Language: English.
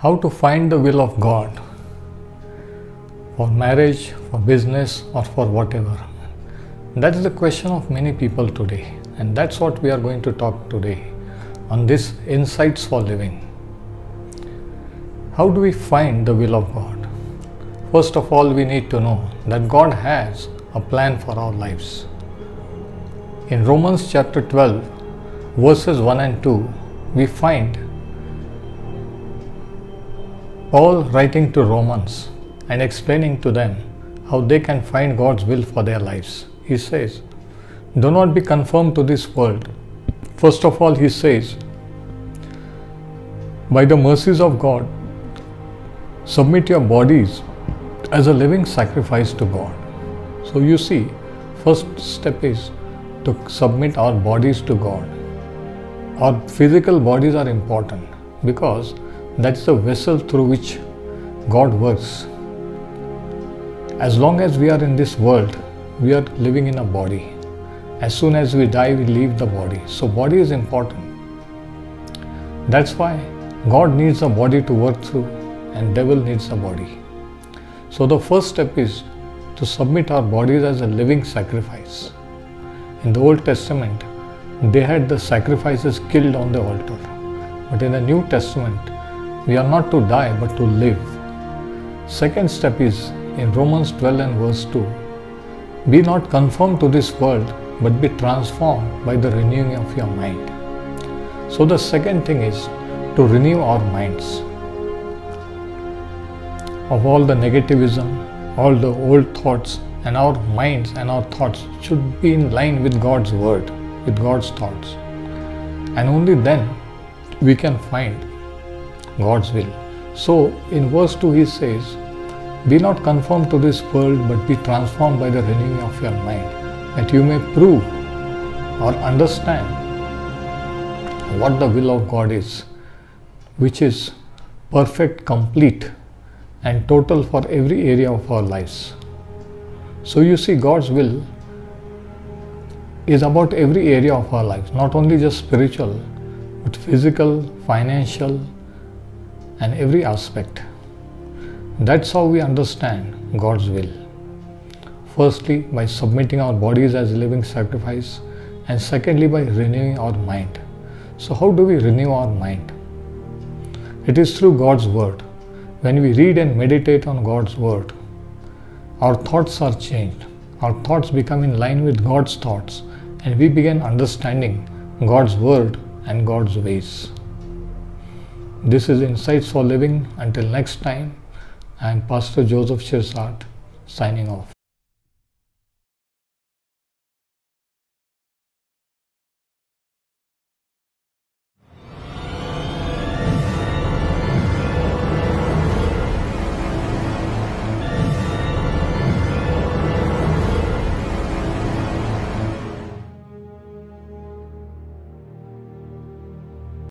How to find the will of God for marriage, for business, or for whatever. That is the question of many people today, and that's what we are going to talk today on this Insights for Living. How do we find the will of God? First of all, we need to know that God has a plan for our lives. In Romans chapter 12, verses 1 and 2, we find Paul writing to Romans and explaining to them how they can find God's will for their lives. He says, do not be conformed to this world. First of all, he says, by the mercies of God, submit your bodies as a living sacrifice to God. So you see, first step is to submit our bodies to God. Our physical bodies are important because that's the vessel through which God works. As long as we are in this world, we are living in a body. As soon as we die, we leave the body. So body is important. That's why God needs a body to work through and devil needs a body. So the first step is to submit our bodies as a living sacrifice. In the Old Testament, they had the sacrifices killed on the altar. But in the New Testament, we are not to die but to live. Second step is in Romans 12 and verse 2. Be not conformed to this world, but be transformed by the renewing of your mind. So the second thing is to renew our minds of all the negativism, all the old thoughts, and our minds and our thoughts should be in line with God's word, with God's thoughts. And only then we can find God's will. So in verse 2 he says, be not conformed to this world, but be transformed by the renewing of your mind, that you may prove or understand what the will of God is, which is perfect, complete, and total for every area of our lives. So you see, God's will is about every area of our lives, not only just spiritual, but physical, financial, and every aspect. That's how we understand God's will. Firstly, by submitting our bodies as a living sacrifice, and secondly, by renewing our mind. So how do we renew our mind? It is through God's word. When we read and meditate on God's word, our thoughts are changed. Our thoughts become in line with God's thoughts, and we begin understanding God's word and God's ways. This is Insights for Living. Until next time, I am Pastor Joseph Shirsat, signing off.